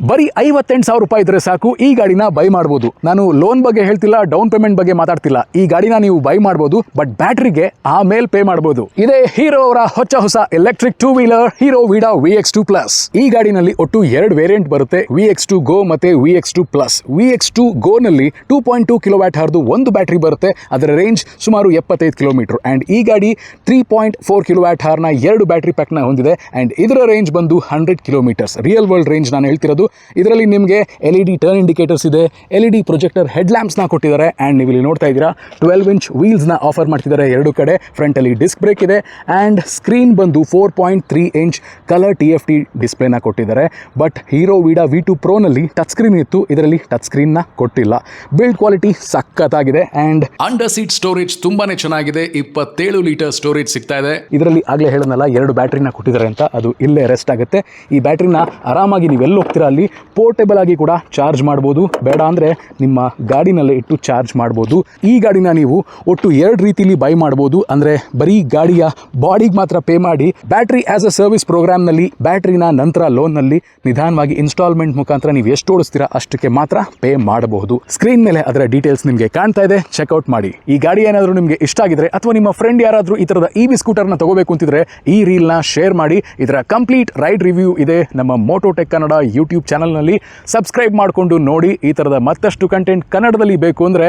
ಬರೀ 58,000 ರೂಪಾಯಿ ಇದ್ರೆ ಸಾಕು ಈ ಗಾಡಿನ ಬೈ ಮಾಡಬಹುದು. ನಾನು ಲೋನ್ ಬಗ್ಗೆ ಹೇಳ್ತಿಲ್ಲ, ಡೌನ್ ಪೇಮೆಂಟ್ ಬಗ್ಗೆ ಮಾತಾಡ್ತಿಲ್ಲ. ಈ ಗಾಡಿನ ನೀವು ಬೈ ಮಾಡಬಹುದು, ಬಟ್ ಬ್ಯಾಟ್ರಿಗೆ ಆಮೇಲೆ ಪೇ ಮಾಡಬಹುದು. ಇದೇ ಹೀರೋ ಅವರ ಹೊಸ electric 2 wheeler Hero Vida VX2 plus. ಈ ಗಾಡಿನಲ್ಲಿ ಒಟ್ಟು 2 ವೇರಿಯಂಟ್ ಬರುತ್ತೆ, VX2 ಗೋ ಮತ್ತೆ VX2 ಪ್ಲಸ್. VX2 ಗೋ ನಲ್ಲಿ 2.2 ಕಿಲೋವ್ಯಾಟ್ ಹರ್ದು ಒಂದು ಬ್ಯಾಟ್ರಿ ಬರುತ್ತೆ. ಅದರ ರೇಂಜ್ ಸುಮಾರು 75 ಕಿಲೋಮೀಟರ್. ಅಂಡ್ ಈ ಗಾಡಿ 3.4 ಕಿಲೋವ್ಯಾಟ್ ಹರ್ನ 2 ಬ್ಯಾಟ್ರಿ ಪ್ಯಾಕ್ ನ ಹೊಂದಿದೆ. ಅಂಡ್ ಇದರ ರೇಂಜ್ ಬಂದು 100 ಕಿಲೋಮೀಟರ್ಸ್. ರಿಯಲ್ ವರ್ಲ್ಡ್ ರೇಂಜ್ ನಾನು ಹೇಳ್ತಿರೋದು. ಇದರಲ್ಲಿ ನಿಮಗೆ LED ಟರ್ನ್ ಇಂಡಿಕೇಟರ್ಸ್ ಇದೆ, LED ಪ್ರೊಜೆಕ್ಟರ್ ಹೆಡ್ ಲ್ಯಾಂಪ್ಸ್ ನ ಕೊಟ್ಟಿದ್ದಾರೆ. ಅಂಡ್ ನೀವು ಇಲ್ಲಿ ನೋಡ್ತಾ ಇದ್ದೀರಾ 12 ಇಂಚ್ ವೀಲ್ಸ್ ನ ಆಫರ್ ಮಾಡ್ತಿದ್ದಾರೆ ಎರಡು ಕಡೆ. ಫ್ರಂಟ್ ಅಲ್ಲಿ ಡಿಸ್ಕ್ ಬ್ರೇಕ್ ಇದೆ. ಅಂಡ್ ಸ್ಕ್ರೀನ್ ಬಂದು 4.3 ಇಂಚ್ ಕಲರ್ TFT ಡಿಸ್ಪ್ಲೇ ನ ಕೊಟ್ಟಿದ್ದಾರೆ. But hero Vida V2 Pro ನಲ್ಲಿ ಟಚ್ ಸ್ಕ್ರೀನ್ ಇತ್ತು, ಇದರಲ್ಲಿ ಟಚ್ ಸ್ಕ್ರೀನ್ ನ ಕೊಟ್ಟಿಲ್ಲ. ಬಿಲ್ಡ್ ಕ್ವಾಲಿಟಿ ಸಖತ್ತಾಗಿದೆ. ಅಂಡ್ ಅಂಡರ್ ಸೀಟ್ ಸ್ಟೋರೇಜ್ ತುಂಬಾನೇ ಚೆನ್ನಾಗಿದೆ. 27 ಲೀಟರ್ ಸ್ಟೋರೇಜ್ ಸಿಗ್ತಾ ಇದೆ. ಇದರಲ್ಲಿ ಆಗ್ಲೇ ಹೇಳೋದಲ್ಲ 2 ಬ್ಯಾಟ್ರಿನ ಕೊಟ್ಟಿದ್ದಾರೆ ಅಂತ, ಅದು ಇಲ್ಲೇ ರೆಸ್ಟ್ ಆಗುತ್ತೆ. ಈ ಬ್ಯಾಟ್ರಿನ ಆರಾಮಾಗಿ ನೀವೆಲ್ಲ ಹೋಗ್ತೀರಾ ಅಲ್ಲಿ ಪೋರ್ಟೇಬಲ್ ಆಗಿ ಕೂಡ ಚಾರ್ಜ್ ಮಾಡ್ಬೋದು. ಬೇಡ ಅಂದರೆ ನಿಮ್ಮ ಗಾಡಿನಲ್ಲೇ ಇಟ್ಟು ಚಾರ್ಜ್ ಮಾಡ್ಬೋದು. ಈ ಗಾಡಿನ ನೀವು ಒಟ್ಟು 2 ರೀತಿಯಲ್ಲಿ ಬೈ ಮಾಡ್ಬೋದು. ಅಂದರೆ ಬರೀ ಗಾಡಿಯ ಬಾಡಿಗೆ ಮಾತ್ರ ಪೇ ಮಾಡಿ ಬ್ಯಾಟ್ರಿ ಆಸ್ ಅ ಸರ್ವಿಸ್ ಪ್ರೋಗ್ರಾಮ್ನಲ್ಲಿ ಬ್ಯಾಟ್ರಿನ ನಂತರ ಲೋನ್ನಲ್ಲಿ ನಿಧಾನವಾಗಿ ಇನ್ಸ್ಟಾಲ್ಮೆಂಟ್ ಮುಖಾಂತರ ನೀವು ಎಷ್ಟು ಓಡಿಸ್ತೀರಾ ಅಷ್ಟಕ್ಕೆ ಮಾತ್ರ ಪೇ ಮಾಡಬಹುದು. ಸ್ಕ್ರೀನ್ ಮೇಲೆ ಅದರ ಡೀಟೇಲ್ಸ್ ನಿಮಗೆ ಕಾಣ್ತಾ ಇದೆ, ಚೆಕ್ಔಟ್ ಮಾಡಿ. ಈ ಗಾಡಿ ಏನಾದರೂ ನಿಮಗೆ ಇಷ್ಟ ಆಗಿದ್ರೆ ಅಥವಾ ನಿಮ್ಮ ಫ್ರೆಂಡ್ ಯಾರಾದರೂ ಈ ಥರದ EV ಸ್ಕೂಟರ್ನ ತಗೋಬೇಕು ಅಂತಿದ್ರೆ ಈ ರೀಲ್ನ ಶೇರ್ ಮಾಡಿ. ಇದರ ಕಂಪ್ಲೀಟ್ ರೈಡ್ ರಿವ್ಯೂ ಇದೆ ನಮ್ಮ ಮೋಟೋಟೆಕ್ ಕನ್ನಡ ಯೂಟ್ಯೂಬ್ ಚಾನಲ್ನಲ್ಲಿ. ಸಬ್ಸ್ಕ್ರೈಬ್ ಮಾಡಿಕೊಂಡು ನೋಡಿ. ಈ ಥರದ ಮತ್ತಷ್ಟು ಕಂಟೆಂಟ್ ಕನ್ನಡದಲ್ಲಿ ಬೇಕು ಅಂದರೆ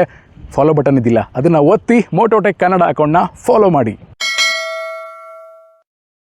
ಫಾಲೋ ಬಟನ್ ಇದ್ದಿಲ್ಲ, ಅದನ್ನು ಒತ್ತಿ ಮೋಟೋಟೆಕ್ ಕನ್ನಡ ಅಕೌಂಟ್ನ ಫಾಲೋ ಮಾಡಿ.